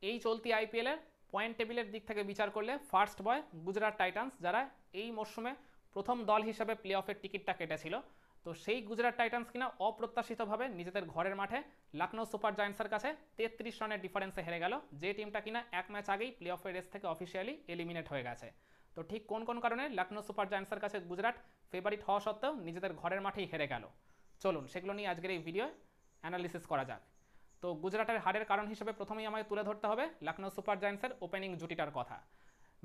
এই চলতি আইপিএলের পয়েন্ট টেবিলের দিক থেকে বিচার করলে ফার্স্ট বয় গুজরাট টাইটান্স, যারা এই মরশুমে প্রথম দল হিসেবে প্লে অফের টিকিটটা কেটেছিল। তো সেই গুজরাট টাইটান্স কিনা অপ্রত্যাশিতভাবে নিজেদের ঘরের মাঠে লখনৌ সুপার জায়ান্টসের কাছে 33 রানের ডিফারেন্সে হেরে গেল, যে টিমটা কিনা এক ম্যাচ আগেই প্লে অফের রেস থেকে অফিসিয়ালি এলিমিনেট হয়ে গেছে। তো ঠিক কোন কোন কারণে লখনৌ সুপার জায়ান্টসের কাছে গুজরাট ফেভারিট হওয়া সত্ত্বেও নিজেদের ঘরের মাঠেই হেরে গেল, চলুন সেগুলো নিয়ে আজকের এই ভিডিও অ্যানালিসিস করা যাক। তো গুজরাটের হারের কারণ হিসেবে প্রথমেই আমায় তুলে ধরতে হবে লখনৌ সুপার জায়ান্টসের ওপেনিং জুটিটার কথা।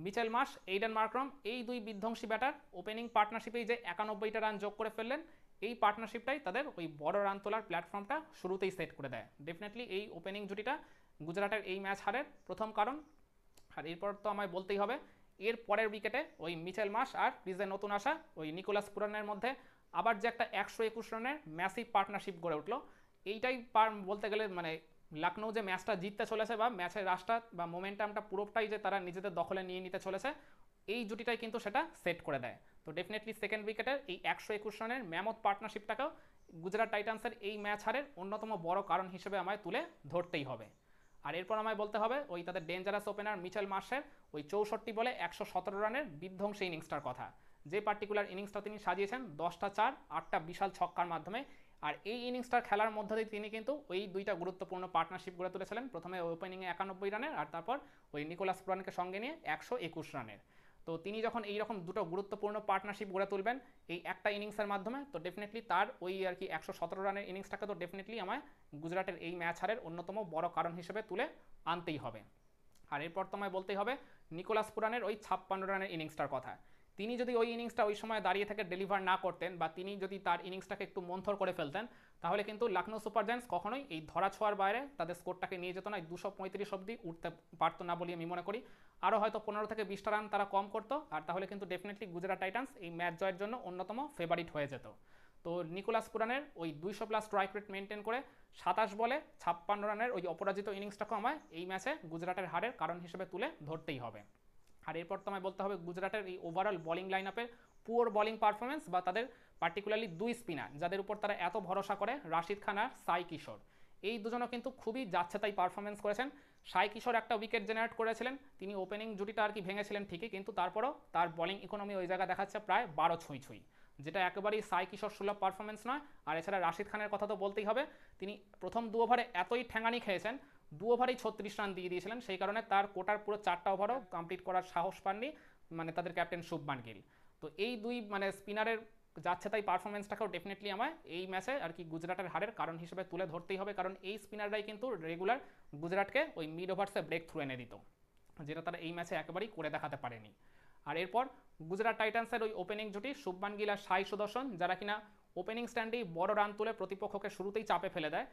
মিচেল মার্শ, এইডেন মার্ক্রম, এই দুই বিধ্বংসী ব্যাটার ওপেনিং পার্টনারশিপেই যে 91টা রান যোগ করে ফেললেন, এই পার্টনারশিপটাই তাদের ওই বড় রান তোলার প্ল্যাটফর্মটা শুরুতেই সেট করে দেয়। ডেফিনেটলি এই ওপেনিং জুটিটা গুজরাটের এই ম্যাচ হারের প্রথম কারণ। আর এরপর তো আমায় বলতেই হবে এর পরের উইকেটে ওই মিচেল মার্শ আর ক্রিজে নতুন আসা ওই নিকোলাস পুরানের মধ্যে আবার যে একটা 121 রানের ম্যাসিভ পার্টনারশিপ গড়ে উঠলো, এইটাই বলতে গেলে মানে লখনৌ যে ম্যাচটা জিততে চলেছে বা ম্যাচের রাশটা বা মোমেন্টামটা পুরোটাই যে তারা নিজেদের দখলে নিয়ে নিতে চলেছে, এই জুটিটাই কিন্তু সেটা সেট করে দেয়। তো ডেফিনেটলি সেকেন্ড উইকেটের এই 121 রানের ম্যামথ পার্টনারশিপটাকেও গুজরাট টাইটান্সের এই ম্যাচ হারের অন্যতম বড় কারণ হিসেবে আমায় তুলে ধরতেই হবে। আর এরপর আমায় বলতে হবে ওই তাদের ডেঞ্জারাস ওপেনার মিচেল মার্শের ওই 64 বলে 117 রানের বিধ্বংসী ইনিংসটার কথা। যে পার্টিকুলার ইনিংসটা তিনি সাজিয়েছেন 10টা 4 8টা বিশাল ছক্কার মাধ্যমে। আর এই ইনিংসটার খেলার মধ্য দিয়ে তিনি কিন্তু ওই দুইটা গুরুত্বপূর্ণ পার্টনারশিপ গড়ে তুলেছিলেন, প্রথমে ওপেনিংয়ে 91 রানের আর তারপর ওই নিকোলাস পুরানকে সঙ্গে নিয়ে 121 রানের। তো তিনি যখন এইরকম দুটো গুরুত্বপূর্ণ পার্টনারশিপ গড়ে তুলবেন এই একটা ইনিংসের মাধ্যমে, তো ডেফিনেটলি তার ওই আর কি 117 রানের ইনিংসটাকে তো ডেফিনেটলি আমায় গুজরাটের এই ম্যাচ হারের অন্যতম বড় কারণ হিসেবে তুলে আনতেই হবে। আর এরপর তো আমায় বলতেই হবে নিকোলাস পুরানের ওই 56 রানের ইনিংসটার কথা। তিনি যদি ওই ইনিংসটা ওই সময় দাঁড়িয়ে থেকে ডেলিভার না করতেন বা তিনি যদি তার ইনিংসটাকে একটু মন্থর করে ফেলতেন, তাহলে কিন্তু লখনৌ সুপার জায়ান্টস কখনোই এই ধরা ছোঁয়ার বাইরে তাদের স্কোরটাকে নিয়ে যেত না, 235 অবধি উঠতে পারতো না বলে আমি মনে করি। আরও হয়তো 15 থেকে 20টা রান তারা কম করতো, আর তাহলে কিন্তু ডেফিনেটলি গুজরাট টাইটান্স এই ম্যাচ জয়ের জন্য অন্যতম ফেভারিট হয়ে যেত। তো নিকোলাস পুরানের ওই 200+ স্ট্রাইক রেট মেনটেন করে 27 বলে 56 রানের ওই অপরাজিত ইনিংসটাকে আমায় এই ম্যাচে গুজরাটের হারের কারণ হিসেবে তুলে ধরতেই হবে। আর এরপর তো আমায় বলতে হবে গুজরাটের এই ওভারঅল বোলিং লাইন আপের পুয়ার বোলিং পারফরমেন্স, বা তাদের পার্টিকুলারলি দুই স্পিনার যাদের উপর তারা এত ভরসা করে, রাশিদ খান আর সাই কিশোর। এই দুজনও কিন্তু খুবই যাচ্ছে তাই পারফরমেন্স করেছেন। সাই কিশোর একটা উইকেট জেনারেট করেছিলেন, তিনি ওপেনিং জুটিটা আর কি ভেঙেছিলেন ঠিকই, কিন্তু তারপরও তার বোলিং ইকোনমি ওই জায়গায় দেখাচ্ছে প্রায় 12 ছুঁই ছুঁই, যেটা একেবারেই সাই কিশোর সুলভ পারফরমেন্স নয়। আর এছাড়া রাশিদ খানের কথা তো বলতেই হবে, তিনি প্রথম 2 ওভারে এতই ঠ্যাঙানি খেয়েছেন, 2 ওভারেই 36 রান দিয়ে দিয়েছিলেন, সেই কারণে তার কোটার পুরো 4টা ওভারও কমপ্লিট করার সাহস পাননি মানে তাদের ক্যাপ্টেন শুভমান গিল। তো এই দুই মানে স্পিনারের যাচ্ছে তাই পারফরমেন্সটাকেও ডেফিনেটলি আমায় এই ম্যাচে আর কি গুজরাটের হারের কারণ হিসেবে তুলে ধরতেই হবে, কারণ এই স্পিনাররাই কিন্তু রেগুলার গুজরাটকে ওই মিড ওভার্সে ব্রেক থ্রু এনে দিত, যেটা তারা এই ম্যাচে একেবারেই করে দেখাতে পারেনি। আর এরপর গুজরাট টাইটান্সের ওই ওপেনিং জুটি শুভমান গিল আর সাই সুদর্শন, যারা কিনা ওপেনিং স্ট্যান্ডেই বড় রান তুলে প্রতিপক্ষকে শুরুতেই চাপে ফেলে দেয়।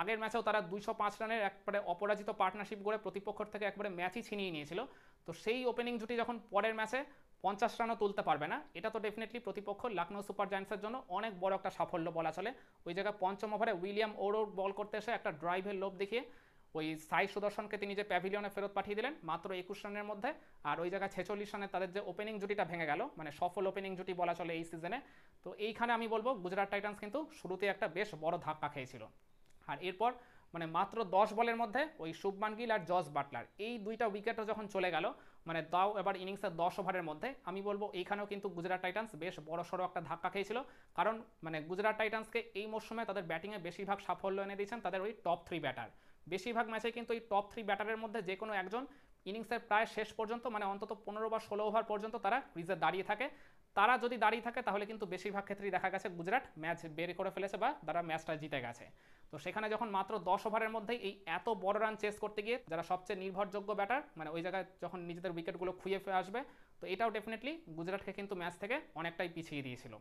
আগের ম্যাচেও তারা 205 রানের একবারে অপরাজিত পার্টনারশিপ গড়ে প্রতিপক্ষের থেকে একবারে ম্যাচই ছিনিয়ে নিয়েছিল। তো সেই ওপেনিং জুটি যখন পরের ম্যাচে 50 রানও তুলতে পারবে না, এটা তো ডেফিনেটলি প্রতিপক্ষ লখনৌ সুপার জায়ান্টসের জন্য অনেক বড় একটা সাফল্য বলা চলে। ওই জায়গায় পঞ্চম ওভারে উইলিয়াম ওরোর বল করতে এসে একটা ড্রাইভের লোভ দেখিয়ে ওই সাই সুদর্শনকে তিনি যে প্যাভিলিয়নে ফেরত পাঠিয়ে দিলেন মাত্র 21 রানের মধ্যে। আর ওই জায়গায় 46 রানে তাদের যে ওপেনিং জুটিটা ভেঙে গেল, মানে সফল ওপেনিং জুটি বলা চলে এই সিজনে। তো এইখানে আমি বলবো গুজরাট টাইটান্স কিন্তু শুরুতে একটা বেশ বড় ধাক্কা খেয়েছিল। আর এরপর মানে মাত্র 10 বলের মধ্যে ওই শুভমান গিল আর জস বাটলার এই দুইটা উইকেটও যখন চলে গেল, মানে দাও এবার ইনিংসের 10 ওভারের মধ্যে, আমি বলবো এইখানেও কিন্তু গুজরাট টাইটান্স বেশ বড়সড় একটা ধাক্কা খেয়েছিল। কারণ মানে গুজরাট টাইটান্সকে এই মরশুমে তাদের ব্যাটিংয়ে বেশিরভাগ সাফল্য এনে দিয়েছেন তাদের ওই টপ 3 ব্যাটার। বেশিরভাগ ম্যাচে কিন্তু এই টপ 3 ব্যাটারের মধ্যে যে কোনো একজন ইনিংসের প্রায় শেষ পর্যন্ত মানে অন্তত 15 বা 16 ওভার পর্যন্ত তারা ক্রিজে দাঁড়িয়ে থাকে। তারা যদি দাঁড়িয়ে থাকে তাহলে কিন্তু বেশিরভাগ ক্ষেত্রেই দেখা গেছে গুজরাট ম্যাচ বের করে ফেলেছে বা তারা ম্যাচটা জিতে গেছে। তো সেখানে যখন মাত্র 10 ওভারের মধ্যেই এই এত বড় রান চেস করতে গিয়ে যারা সবচেয়ে নির্ভরযোগ্য ব্যাটার মানে ওই জায়গায় যখন নিজেদের উইকেটগুলো খুঁয়ে ফেলে আসবে, তো এটাও ডেফিনেটলি গুজরাটকে কিন্তু ম্যাচ থেকে অনেকটাই পিছিয়ে দিয়েছিল।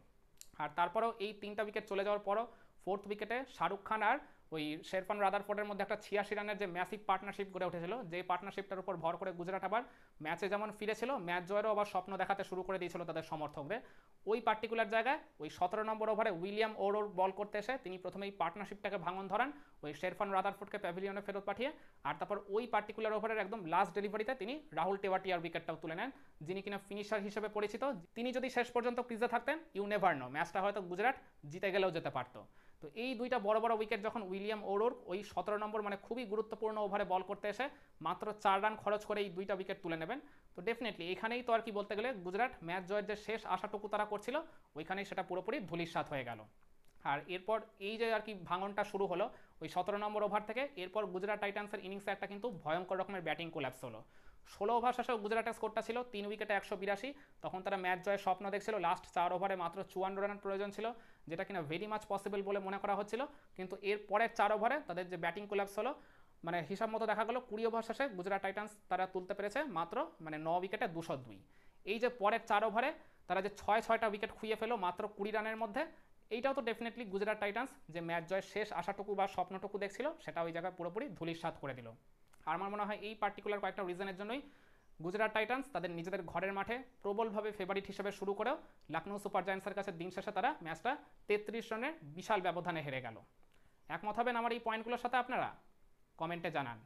আর তারপরেও এই 3টা উইকেট চলে যাওয়ার পরও 4th উইকেটে শাহরুখ খান আর ওই শেরফান রাদারফোর্ডের মধ্যে একটা 86 রানের যে ম্যাসিভ পার্টনারশিপ গড়ে উঠেছিল, যে পার্টনারশিপটার উপর ভর করে গুজরাট আবার ম্যাচে যেমন ফিরেছিল, ম্যাচ জয়েরও আবার স্বপ্ন দেখাতে শুরু করে দিয়েছিল তাদের সমর্থকদের। ওই পার্টিকুলার জায়গায় ওই 17 নম্বর ওভারে উইলিয়াম ওরোর বল করতে এসে তিনি প্রথমে এই পার্টনারশিপটাকে ভাঙন ধরান ওই শেরফান রাদারফোর্ডকে প্যাভিলিয়নে ফেরত পাঠিয়ে। আর তারপর ওই পার্টিকুলার ওভারের একদম লাস্ট ডেলিভারিতে তিনি রাহুল টেওয়াটিয়ার উইকেটটাও তুলে নেন, যিনি কিনা ফিনিশার হিসেবে পরিচিত। তিনি যদি শেষ পর্যন্ত ক্রিজে থাকতেন, ইউ নেভার নো, ম্যাচটা হয়তো গুজরাট জিতে গেলেও যেতে পারতো। তো এই দুইটা বড় বড় উইকেট যখন উইলিয়াম ও'রোর্ক ওই 17 নম্বর মানে খুবই গুরুত্বপূর্ণ ওভারে বল করতে এসে মাত্র 4 রান খরচ করে এই দুইটা উইকেট তুলে নেবেন, তো ডেফিনেটলি এখানেই তো আর কি বলতে গেলে গুজরাট ম্যাচ জয়ের যে শেষ আশাটুকু তারা করছিল ওইখানেই সেটা পুরোপুরি ধূলিসাৎ হয়ে গেল। আর এরপর এই যে আর কি ভাঙনটা শুরু হলো ওই 17 নম্বর ওভার থেকে, এরপর গুজরাট টাইটান্সের ইনিংসে একটা কিন্তু ভয়ঙ্কর রকমের ব্যাটিং কোল্যাপস হলো। 16 ওভার শেষেও গুজরাটের স্কোরটা ছিল 3 উইকেটে 182, তখন তারা ম্যাচ জয়ের স্বপ্ন দেখছিল। লাস্ট 4 ওভারে মাত্র 54 রানের প্রয়োজন ছিল, যেটা কিনা ভেরি মাচ পসিবল বলে মনে করা হচ্ছিল। কিন্তু এর পরের 4 ওভারে তাদের যে ব্যাটিং কোল্যাপস হলো, মানে হিসাব মতো দেখা গেল 20 ওভার শেষে গুজরাট টাইটান্স তারা তুলতে পেরেছে মাত্র মানে 9 উইকেটে 202। এই যে পরের 4 ওভারে তারা যে 6টা উইকেট খুইয়ে ফেলো মাত্র 20 রানের মধ্যে, এইটাও তো ডেফিনেটলি গুজরাট টাইটান্স যে ম্যাচ জয়ের শেষ আশাটুকু বা স্বপ্নটুকু দেখছিল সেটা ওই জায়গায় পুরোপুরি ধূলিসাৎ করে দিল। আর আমার মনে হয় এই পার্টিকুলার কয়েকটা রিজনের জন্যই গুজরাট টাইটান্স তাদের নিজেদের ঘরের মাঠে প্রবলভাবে ফেভারিট হিসেবে শুরু করেও লখনৌ সুপার জায়ান্টসের কাছে দিন শেষে তারা ম্যাচটা 33 রানের বিশাল ব্যবধানে হেরে গেল। একমত হবেন আমার এই পয়েন্টগুলোর সাথে আপনারা? কমেন্টে জানান।